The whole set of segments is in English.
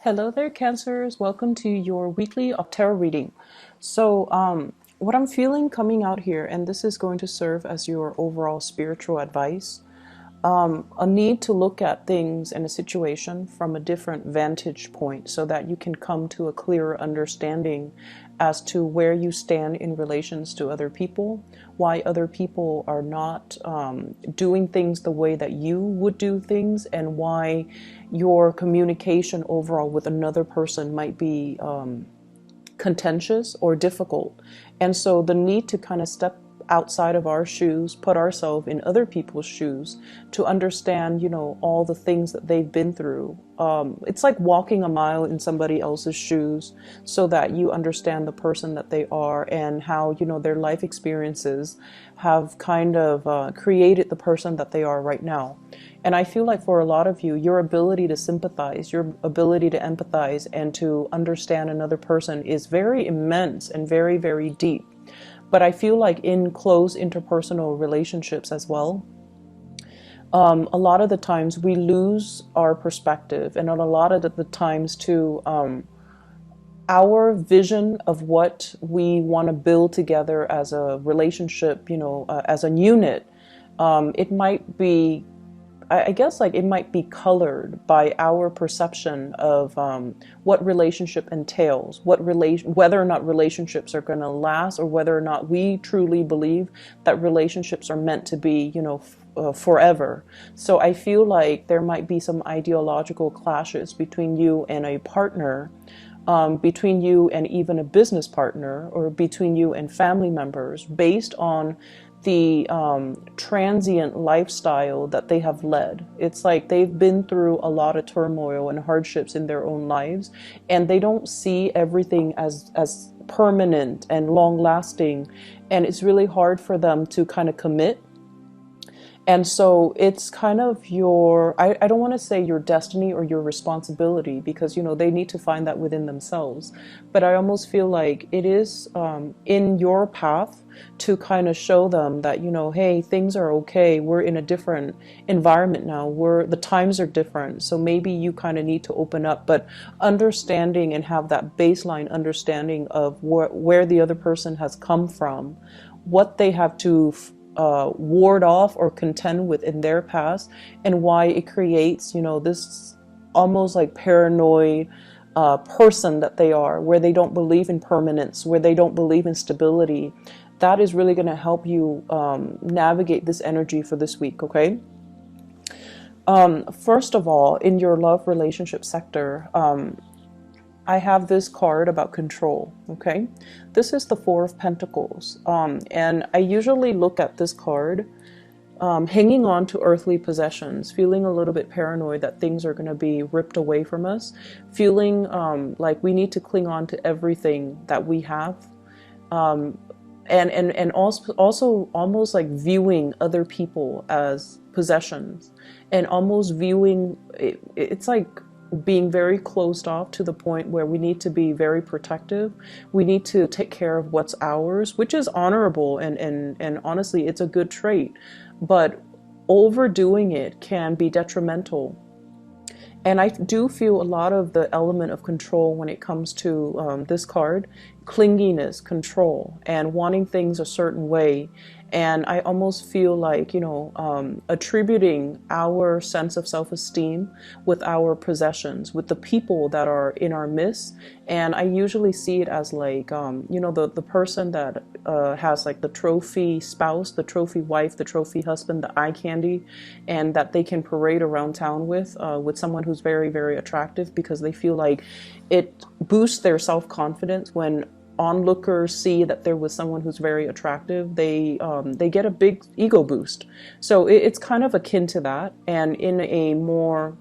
Hello there, Cancers. Welcome to your weekly tarot reading. What I'm feeling coming out here, and this is going to serve as your overall spiritual advice, a need to look at things and a situation from a different vantage point so that you can come to a clearer understanding as to where you stand in relations to other people, why other people are not doing things the way that you would do things, and why your communication overall with another person might be contentious or difficult. And so the need to kind of step outside of our shoes, put ourselves in other people's shoes to understand, all the things that they've been through. It's like walking a mile in somebody else's shoes so that you understand the person that they are and how, their life experiences have kind of created the person that they are right now. And I feel like for a lot of you, your ability to sympathize, your ability to empathize and to understand another person is very immense and very, very deep. But I feel like in close interpersonal relationships as well, a lot of the times we lose our perspective, and a lot of the times too, our vision of what we want to build together as a relationship, as a unit, it might be, I guess, like it might be colored by our perception of what relationship entails, whether or not relationships are going to last, or whether or not we truly believe that relationships are meant to be, forever. So I feel like there might be some ideological clashes between you and a partner, between you and even a business partner, or between you and family members, based on the transient lifestyle that they have led. It's like they've been through a lot of turmoil and hardships in their own lives, and they don't see everything as permanent and long lasting, and it's really hard for them to kind of commit. And so it's kind of I don't want to say your destiny or your responsibility, because, they need to find that within themselves. But I almost feel like it is in your path to kind of show them that, hey, things are okay. We're in a different environment now. The times are different. So maybe you kind of need to open up, but understanding and have that baseline understanding of where the other person has come from, what they have to ward off or contend with in their past, and why it creates, this almost like paranoid person that they are, where they don't believe in permanence, where they don't believe in stability. That is really going to help you navigate this energy for this week, okay? First of all, in your love relationship sector, I have this card about control, okay? This is the Four of Pentacles, and I usually look at this card hanging on to earthly possessions, feeling a little bit paranoid that things are going to be ripped away from us, feeling like we need to cling on to everything that we have, and also almost like viewing other people as possessions, and almost viewing it's like being very closed off to the point where we need to be very protective. We need to take care of what's ours, which is honorable, and honestly, it's a good trait. But overdoing it can be detrimental. And I do feel a lot of the element of control when it comes to this card, clinginess, control, and wanting things a certain way. And I almost feel like, attributing our sense of self-esteem with our possessions, with the people that are in our midst. And I usually see it as like, the person that has like the trophy spouse, the trophy wife, the trophy husband, the eye candy, and that they can parade around town with someone who's very, very attractive, because they feel like it boosts their self-confidence when onlookers see that there was someone who's very attractive. They get a big ego boost. So it's kind of akin to that, and in a more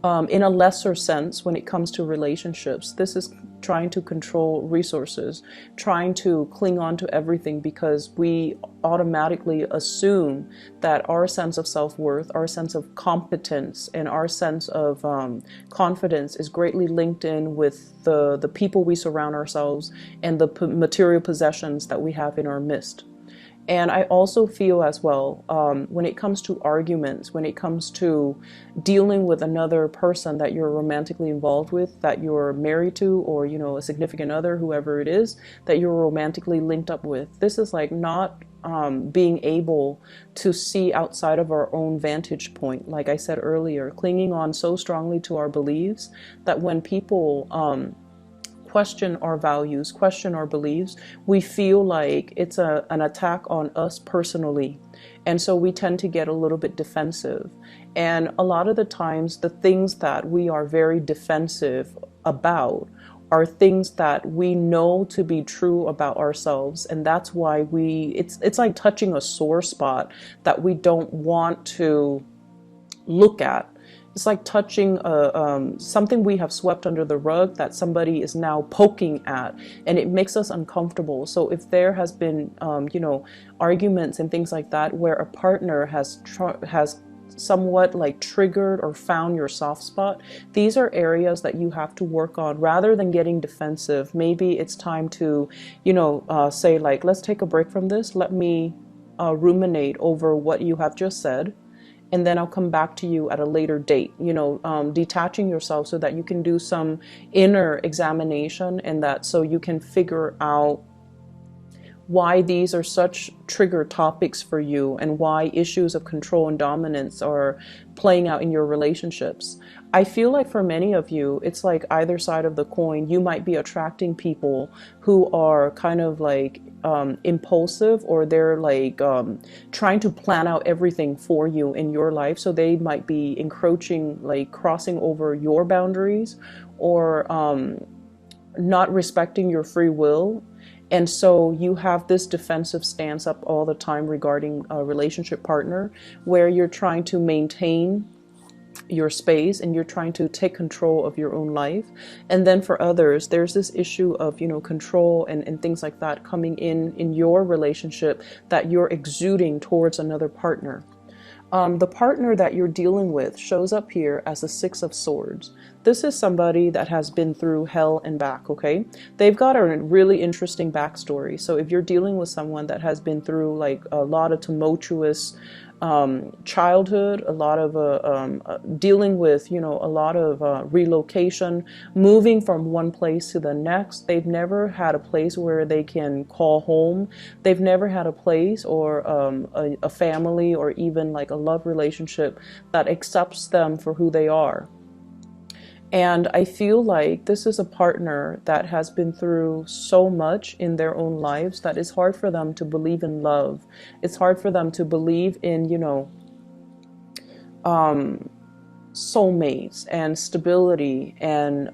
in a lesser sense, when it comes to relationships, this is trying to control resources, trying to cling on to everything, because we automatically assume that our sense of self-worth, our sense of competence, and our sense of confidence is greatly linked in with the people we surround ourselves and the material possessions that we have in our midst. And I also feel as well, when it comes to arguments, when it comes to dealing with another person that you're romantically involved with, that you're married to, or, you know, a significant other, whoever it is, that you're romantically linked up with, this is like not being able to see outside of our own vantage point. Like I said earlier, clinging on so strongly to our beliefs that when people question our values, question our beliefs, we feel like it's an attack on us personally. And so we tend to get a little bit defensive. And a lot of the times, the things that we are very defensive about are things that we know to be true about ourselves. And that's why it's like touching a sore spot that we don't want to look at. It's like touching something we have swept under the rug that somebody is now poking at, and it makes us uncomfortable. So if there has been, you know, arguments and things like that where a partner has somewhat like triggered or found your soft spot, these are areas that you have to work on. Rather than getting defensive, maybe it's time to, you know, say like, let's take a break from this. Let me ruminate over what you have just said, and then I'll come back to you at a later date. You know, detaching yourself so that you can do some inner examination, and that so you can figure out why these are such trigger topics for you, and why issues of control and dominance are playing out in your relationships. I feel like for many of you, it's like either side of the coin. You might be attracting people who are kind of like impulsive, or they're like trying to plan out everything for you in your life. So they might be encroaching, like crossing over your boundaries, or not respecting your free will. And so you have this defensive stance up all the time regarding a relationship partner, where you're trying to maintain your space and you're trying to take control of your own life. And then for others, there's this issue of, you know, control and things like that coming in your relationship that you're exuding towards another partner. The partner that you're dealing with shows up here as the Six of Swords. This is somebody that has been through hell and back, okay? They've got a really interesting backstory. So if you're dealing with someone that has been through like a lot of tumultuous childhood, a lot of dealing with, you know, a lot of relocation, moving from one place to the next. They've never had a place where they can call home. They've never had a place or a family, or even like a love relationship that accepts them for who they are. And I feel like this is a partner that has been through so much in their own lives that it's hard for them to believe in love. It's hard for them to believe in, you know, soulmates and stability and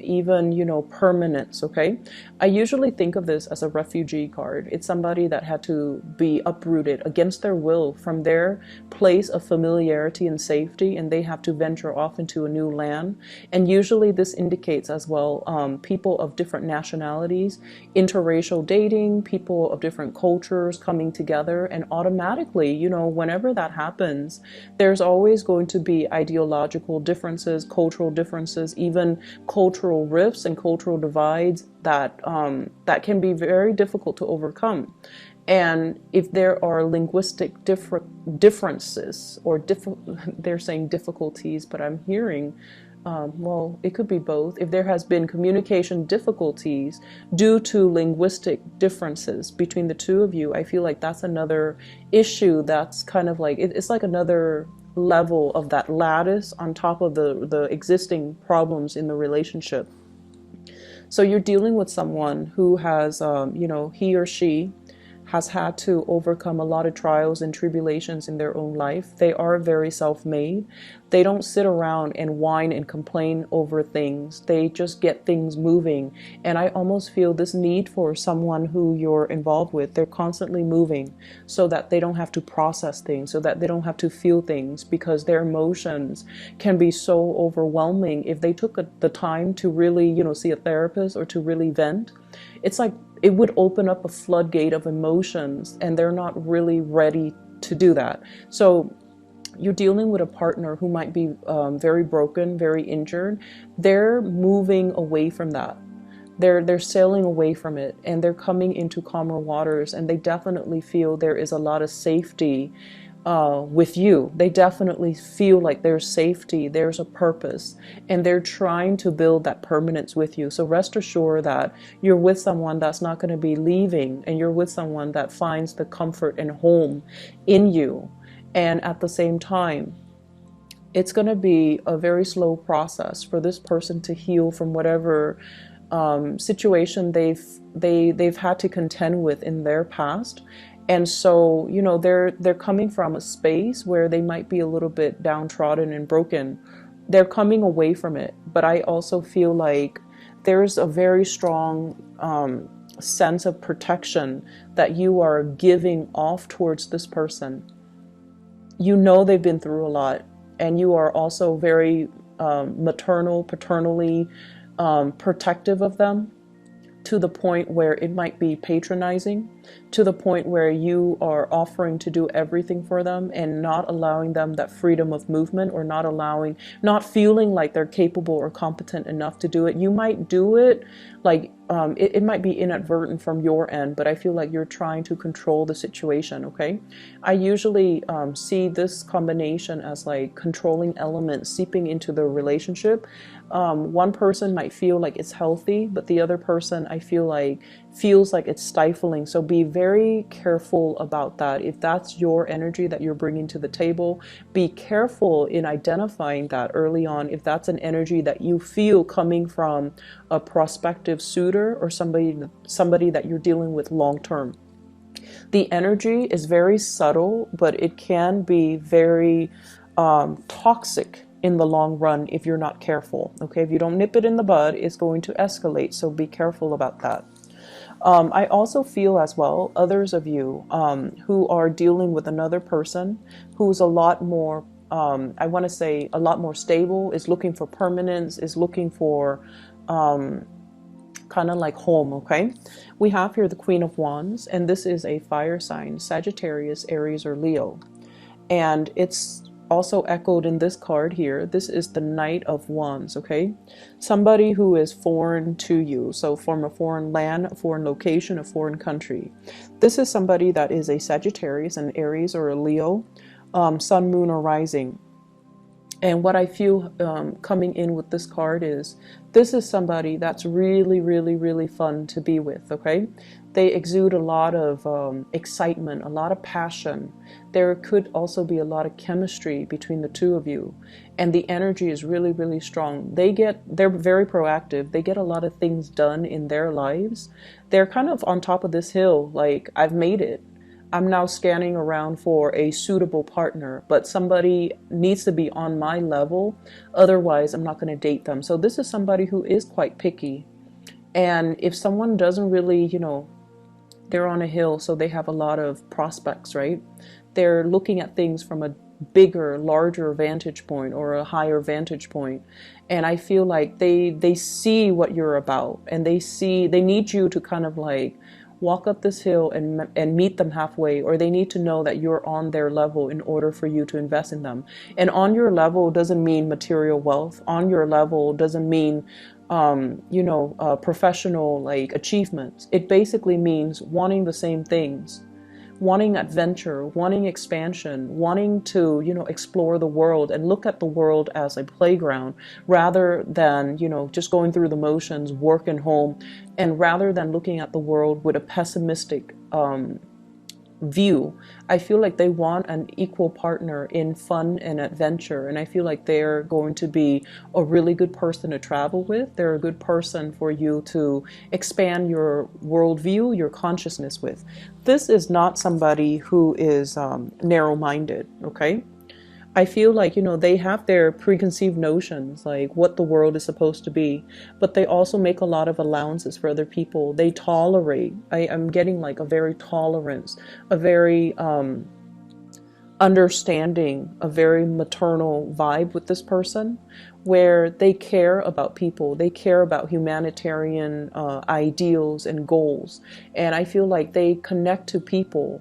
even, you know, permanence. Okay, I usually think of this as a refugee card. It's somebody that had to be uprooted against their will from their place of familiarity and safety, and they have to venture off into a new land. And usually this indicates as well people of different nationalities, interracial dating, people of different cultures coming together. And automatically, you know, whenever that happens, there's always going to be ideological differences, cultural differences, even cultural rifts and cultural divides that that can be very difficult to overcome. And if there are linguistic differences, or they're saying difficulties, but I'm hearing, well, it could be both. If there has been communication difficulties due to linguistic differences between the two of you, I feel like that's another issue that's kind of like, it's like another level of that lattice on top of the existing problems in the relationship. So you're dealing with someone who has, you know, he or she has had to overcome a lot of trials and tribulations in their own life. They are very self-made. They don't sit around and whine and complain over things. They just get things moving. And I almost feel this need for someone who you're involved with. They're constantly moving so that they don't have to process things, so that they don't have to feel things, because their emotions can be so overwhelming. If they took the time to really, you know, see a therapist or to really vent, it's like it would open up a floodgate of emotions, and they're not really ready to do that. So you're dealing with a partner who might be very broken, very injured. They're moving away from that. They're sailing away from it, and they're coming into calmer waters, and they definitely feel there is a lot of safety with you. They definitely feel like there's safety, there's a purpose, and they're trying to build that permanence with you. So rest assured that you're with someone that's not going to be leaving, and you're with someone that finds the comfort and home in you. And at the same time, it's going to be a very slow process for this person to heal from whatever situation they've had to contend with in their past. And so, you know, they're coming from a space where they might be a little bit downtrodden and broken. They're coming away from it. But I also feel like there's a very strong sense of protection that you are giving off towards this person. You know they've been through a lot, and you are also very paternally protective of them, to the point where it might be patronizing, to the point where you are offering to do everything for them and not allowing them that freedom of movement, or not feeling like they're capable or competent enough to do it. You might do it, like it might be inadvertent from your end, but I feel like you're trying to control the situation, okay? I usually see this combination as like controlling elements seeping into the relationship. One person might feel like it's healthy, but the other person, I feel like, feels like it's stifling. So be very careful about that. If that's your energy that you're bringing to the table, be careful in identifying that early on. If that's an energy that you feel coming from a prospective suitor or somebody that you're dealing with long term. The energy is very subtle, but it can be very toxic in the long run if you're not careful. Okay, if you don't nip it in the bud, it's going to escalate. So be careful about that. I also feel as well, others of you who are dealing with another person who's a lot more, I want to say a lot more stable, is looking for permanence, is looking for kind of like home, okay? We have here the Queen of Wands, and this is a fire sign, Sagittarius, Aries, or Leo. And it's also echoed in this card here. This is the Knight of Wands, okay? Somebody who is foreign to you, so from a foreign land, a foreign location, a foreign country. This is somebody that is a Sagittarius, an Aries, or a Leo, sun, moon, or rising. And what I feel coming in with this card is, this is somebody that's really, really, really fun to be with, okay? They exude a lot of excitement, a lot of passion. There could also be a lot of chemistry between the two of you. And the energy is really, really strong. They're very proactive. They get a lot of things done in their lives. They're kind of on top of this hill, like, I've made it. I'm now scanning around for a suitable partner, but somebody needs to be on my level. Otherwise, I'm not going to date them. So this is somebody who is quite picky. And if someone doesn't really, you know, they're on a hill, so they have a lot of prospects, right? They're looking at things from a bigger, larger vantage point, or a higher vantage point. And I feel like they see what you're about, and they need you to kind of like walk up this hill and meet them halfway, or they need to know that you're on their level in order for you to invest in them. And on your level doesn't mean material wealth. On your level doesn't mean professional like achievements. It basically means wanting the same things, wanting adventure, wanting expansion, wanting to, explore the world and look at the world as a playground, rather than, just going through the motions, work and home, and rather than looking at the world with a pessimistic view. I feel like they want an equal partner in fun and adventure, and I feel like they're going to be a really good person to travel with. They're a good person for you to expand your worldview, your consciousness with. This is not somebody who is narrow-minded, okay? I feel like, they have their preconceived notions, like what the world is supposed to be, but they also make a lot of allowances for other people. They tolerate. I'm getting like a very tolerance, a very understanding, a very maternal vibe with this person, where they care about people. They care about humanitarian ideals and goals. And I feel like they connect to people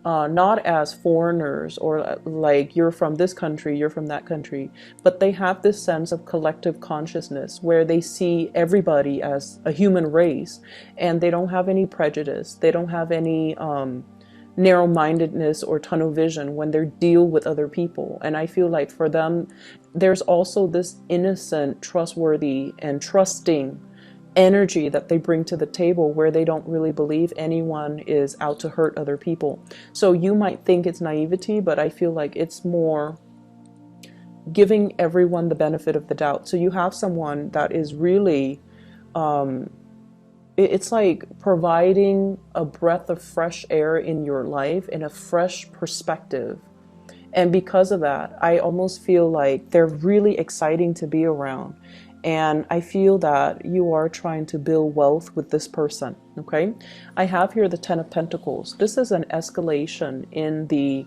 not as foreigners or like you're from this country, you're from that country, but they have this sense of collective consciousness where they see everybody as a human race, and they don't have any prejudice. They don't have any narrow-mindedness or tunnel vision when they deal with other people. And I feel like for them, there's also this innocent, trustworthy, and trusting energy that they bring to the table where they don't really believe anyone is out to hurt other people. So you might think it's naivety, but I feel like it's more giving everyone the benefit of the doubt. So you have someone that is really, it's like providing a breath of fresh air in your life and a fresh perspective. And because of that, I almost feel like they're really exciting to be around. And I feel that you are trying to build wealth with this person, okay? I have here the Ten of Pentacles. This is an escalation in the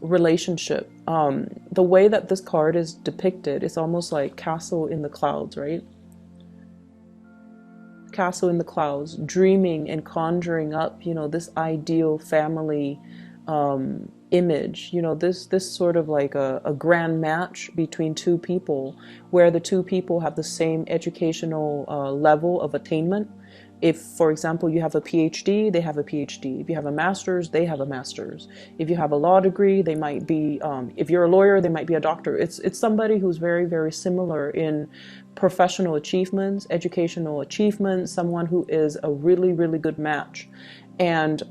relationship. The way that this card is depicted is almost like castle in the clouds, right? Castle in the clouds, dreaming and conjuring up, you know, this ideal family image, you know, this sort of like a grand match between two people where the two people have the same educational level of attainment. If, for example, you have a PhD, they have a PhD. If you have a master's, they have a master's. If you have a law degree, they might be, if you're a lawyer, they might be a doctor. It's somebody who's very, very similar in professional achievements, educational achievements, someone who is a really, really good match. And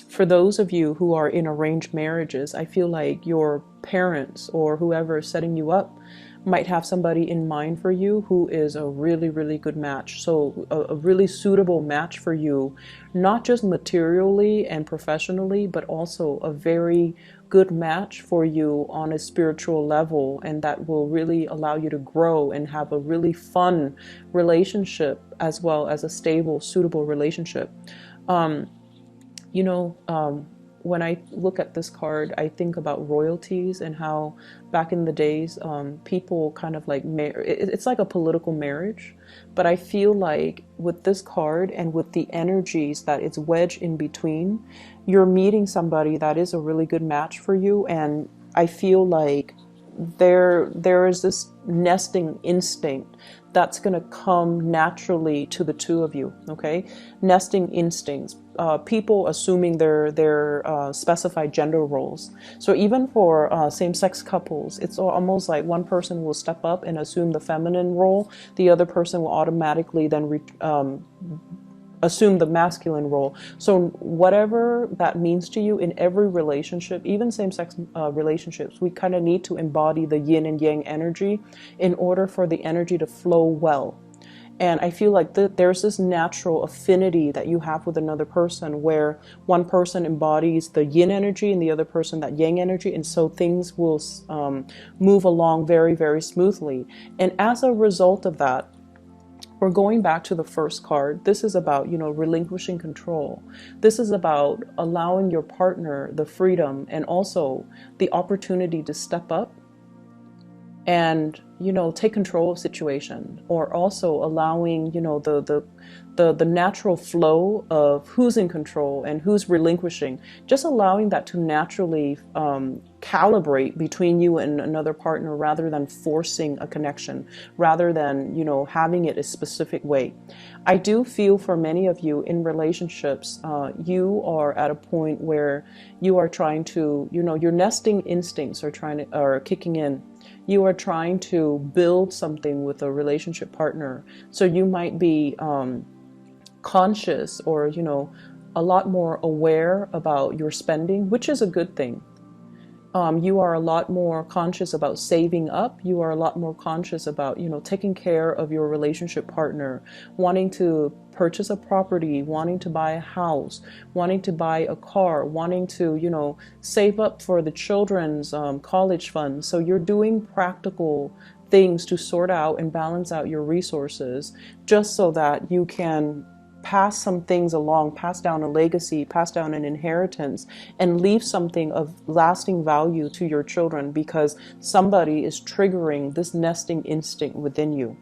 for those of you who are in arranged marriages, I feel like your parents or whoever is setting you up might have somebody in mind for you who is a really, really good match. So a really suitable match for you, not just materially and professionally, but also a very good match for you on a spiritual level, and that will really allow you to grow and have a really fun relationship as well as a stable, suitable relationship. You know, when I look at this card, I think about royalties and how back in the days, people kind of like, it's like a political marriage. But I feel like with this card and with the energies that it's wedged in between, you're meeting somebody that is a really good match for you. And I feel like there is this nesting instinct that's going to come naturally to the two of you, okay? Nesting instincts, people assuming their specified gender roles. So even for same-sex couples, it's almost like one person will step up and assume the feminine role, the other person will automatically then assume the masculine role. So whatever that means to you in every relationship, even same-sex relationships, we kind of need to embody the yin and yang energy in order for the energy to flow well. And I feel like there's this natural affinity that you have with another person where one person embodies the yin energy and the other person that yang energy, and so things will move along very, very smoothly. And as a result of that, we're going back to the first card. This is about, you know, relinquishing control. This is about allowing your partner the freedom and also the opportunity to step up and, you know, take control of situation, or also allowing, you know, the natural flow of who's in control and who's relinquishing, just allowing that to naturally calibrate between you and another partner rather than forcing a connection, rather than, you know, having it a specific way. I do feel for many of you in relationships, you are at a point where you are trying to, you know, your nesting instincts are kicking in. You are trying to build something with a relationship partner. So you might be conscious or, you know, a lot more aware about your spending, which is a good thing. You are a lot more conscious about saving up. You are a lot more conscious about, you know, taking care of your relationship partner, wanting to purchase a property, wanting to buy a house, wanting to buy a car, wanting to, you know, save up for the children's college fund. So you're doing practical things to sort out and balance out your resources just so that you can pass some things along, pass down a legacy, pass down an inheritance, and leave something of lasting value to your children because somebody is triggering this nesting instinct within you.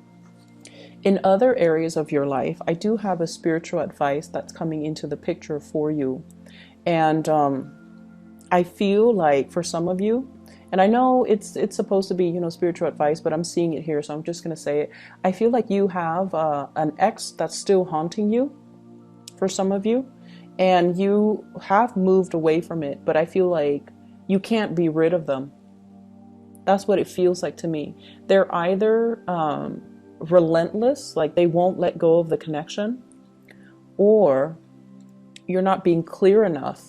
In other areas of your life, I do have a spiritual advice that's coming into the picture for you. And I feel like for some of you, and I know it's supposed to be, you know, spiritual advice, but I'm seeing it here, so I'm just going to say it. I feel like you have an ex that's still haunting you for some of you, and you have moved away from it, but I feel like you can't be rid of them. That's what it feels like to me. They're either relentless, like they won't let go of the connection, or you're not being clear enough.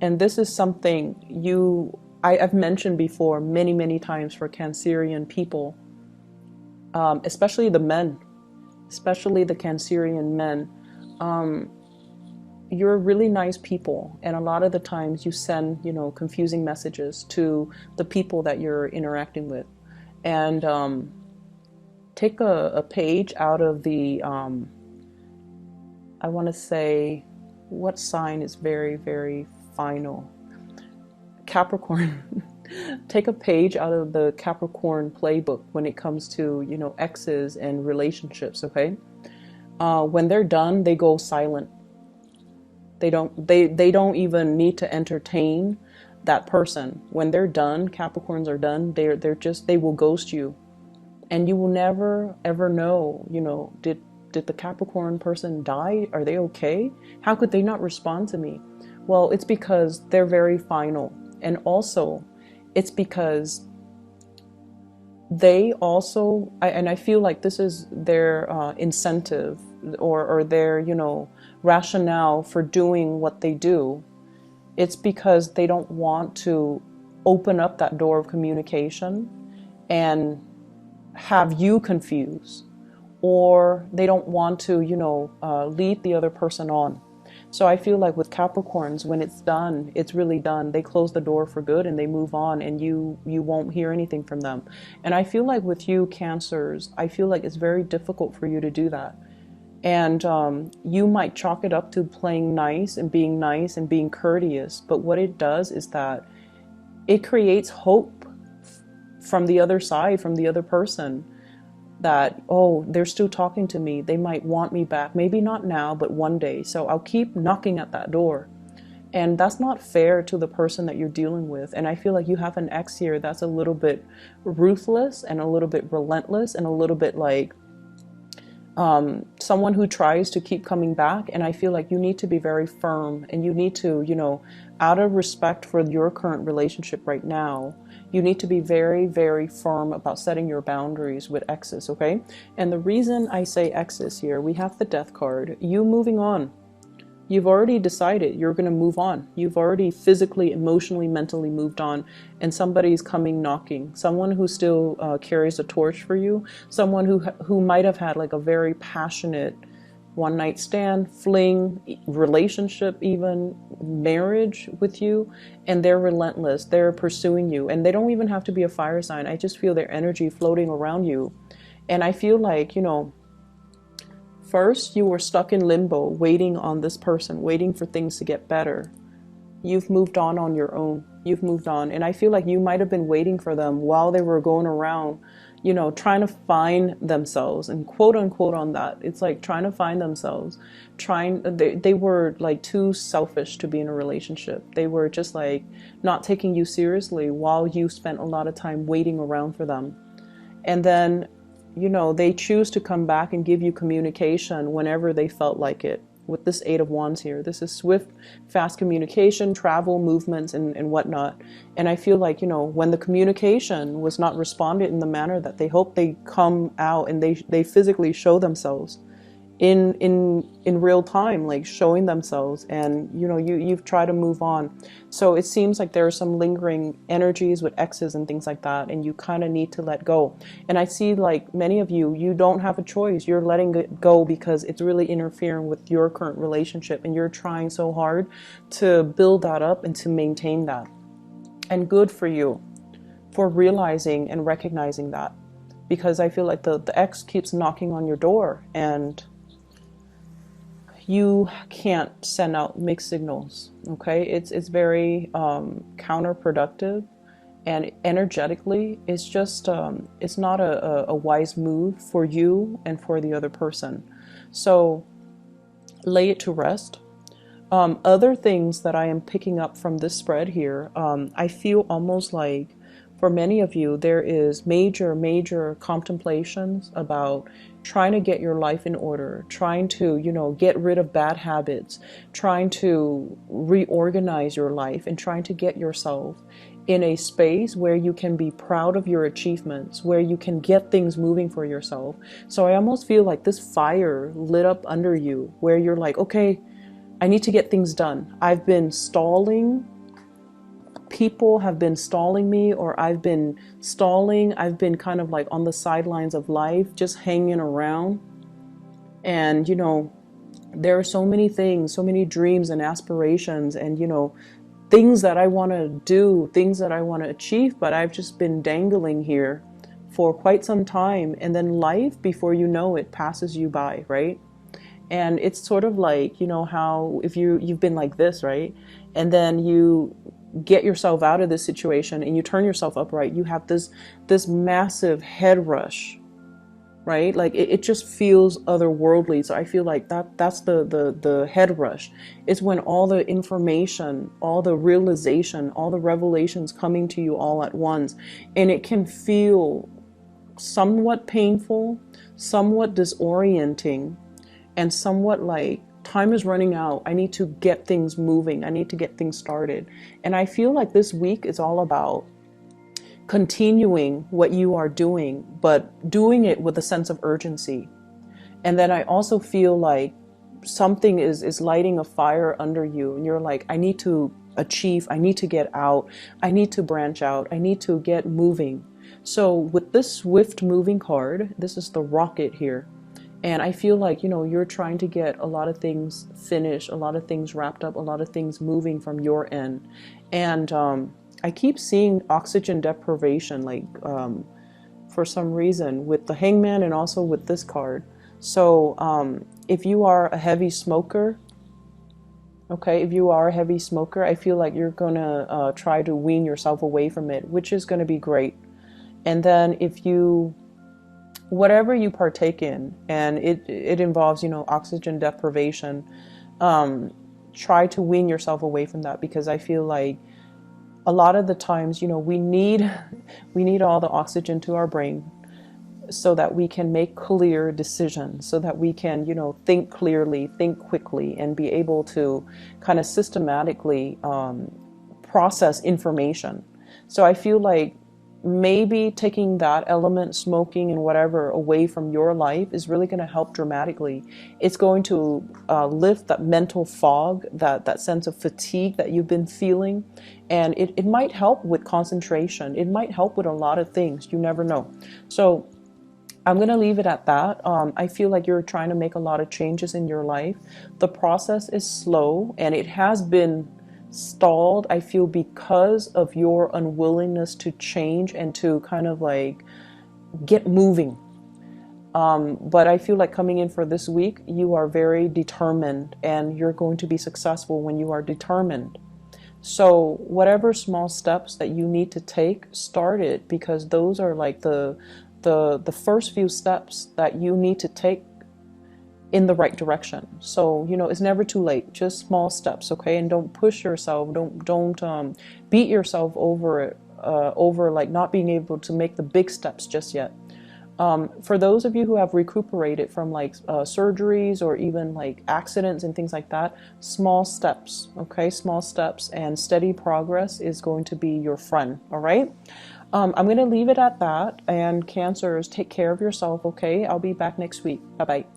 And this is something I've mentioned before many times for Cancerian people, especially the men, especially the Cancerian men. You're really nice people, and a lot of the times you send, you know, confusing messages to the people that you're interacting with. And take a page out of the, I want to say, what sign is very final? Capricorn. Take a page out of the Capricorn playbook when it comes to, you know, exes and relationships, okay? When they're done, they go silent. They don't even need to entertain that person. When they're done, Capricorns are done, they will ghost you. And you will never ever know, you know, did the Capricorn person die? Are they okay? How could they not respond to me? Well, it's because they're very final. And also, it's because they also, and I feel like this is their incentive or their, you know, rationale for doing what they do. It's because they don't want to open up that door of communication and have you confused, or they don't want to, you know, lead the other person on. So I feel like with Capricorns, when it's done, it's really done. They close the door for good and they move on, and you won't hear anything from them. And I feel like with you Cancers, I feel like it's very difficult for you to do that. And you might chalk it up to playing nice and being courteous. But what it does is that it creates hope from the other side, from the other person, that, oh, they're still talking to me. They might want me back. Maybe not now, but one day. So I'll keep knocking at that door. And that's not fair to the person that you're dealing with. And I feel like you have an ex here that's a little bit ruthless and a little bit relentless and a little bit like someone who tries to keep coming back. And I feel like you need to be very firm, and you need to, you know, out of respect for your current relationship right now, you need to be very firm about setting your boundaries with exes, okay? And the reason I say exes here, we have the Death card. You moving on. You've already decided you're going to move on. You've already physically, emotionally, mentally moved on, and somebody's coming knocking. Someone who still carries a torch for you. Someone who might have had like a very passionate one night stand, fling, relationship, even marriage with you, and they're relentless. They're pursuing you, and they don't even have to be a fire sign. I just feel their energy floating around you. And I feel like, you know, first, you were stuck in limbo, waiting on this person, waiting for things to get better. You've moved on your own. You've moved on. And I feel like you might have been waiting for them while they were going around, you know, trying to find themselves, and quote unquote on that. It's like trying to find themselves. They were like too selfish to be in a relationship. They were just like not taking you seriously while you spent a lot of time waiting around for them. And then, you know, they choose to come back and give you communication whenever they felt like it. With this Eight of Wands here, this is swift, fast communication, travel, movements, and whatnot. And I feel like, you know, when the communication was not responded in the manner that they hoped, they come out and they physically show themselves in real time, like showing themselves, and you know, you've tried to move on. So it seems like there are some lingering energies with exes and things like that, and you kind of need to let go. And I see like many of you don't have a choice. You're letting it go because it's really interfering with your current relationship, and you're trying so hard to build that up and to maintain that. And good for you for realizing and recognizing that, because I feel like the ex keeps knocking on your door, and you can't send out mixed signals, okay? It's very counterproductive, and energetically, it's just it's not a wise move for you and for the other person. So lay it to rest. Other things that I am picking up from this spread here, I feel almost like for many of you, there is major contemplations about trying to get your life in order, trying to, get rid of bad habits, trying to reorganize your life, and trying to get yourself in a space where you can be proud of your achievements, where you can get things moving for yourself. So I almost feel like this fire lit up under you, where you're like, okay, I need to get things done. I've been stalling. People have been stalling me, or I've been stalling. I've been kind of like on the sidelines of life, just hanging around. And, there are so many things, so many dreams and aspirations and, things that I want to do, things that I want to achieve, but I've just been dangling here for quite some time. And then life, before you know it, passes you by, right? And it's sort of like, how if you've been like this, right? And then you get yourself out of this situation and you turn yourself upright, you have this massive head rush, right? Like it just feels otherworldly. So I feel like that's the head rush. It's when all the information, all the realization, all the revelations coming to you all at once, and it can feel somewhat painful, somewhat disorienting, and somewhat like time is running out. I need to get things moving. I need to get things started. And I feel like this week is all about continuing what you are doing, but doing it with a sense of urgency. And then I also feel like something is lighting a fire under you, and you're like, I need to achieve, I need to get out, I need to branch out, I need to get moving. So with this swift moving card, this is the rocket here. And I feel like, you're trying to get a lot of things finished, a lot of things wrapped up, a lot of things moving from your end. And I keep seeing oxygen deprivation, like for some reason, with the Hangman and also with this card. So if you are a heavy smoker, I feel like you're going to try to wean yourself away from it, which is going to be great. And then whatever you partake in, and it involves, oxygen deprivation, try to wean yourself away from that, because I feel like a lot of the times, we need all the oxygen to our brain so that we can make clear decisions, so that we can, think clearly, think quickly, and be able to kind of systematically process information. So I feel like maybe taking that element, smoking and whatever, away from your life is really going to help dramatically. It's going to lift that mental fog, that sense of fatigue that you've been feeling. And it might help with concentration. It might help with a lot of things. You never know. So I'm going to leave it at that. I feel like you're trying to make a lot of changes in your life. The process is slow, and it has been stalled, I feel, because of your unwillingness to change and to kind of like get moving. But I feel like coming in for this week, you are very determined, and you're going to be successful when you are determined. So whatever small steps that you need to take, start it, because those are like the first few steps that you need to take in the right direction. So, it's never too late. Just small steps, okay? And don't push yourself. Don't beat yourself over like not being able to make the big steps just yet. For those of you who have recuperated from like surgeries or even like accidents and things like that, small steps, okay? Small steps and steady progress is going to be your friend, all right? I'm going to leave it at that. And Cancers, take care of yourself, okay? I'll be back next week. Bye-bye.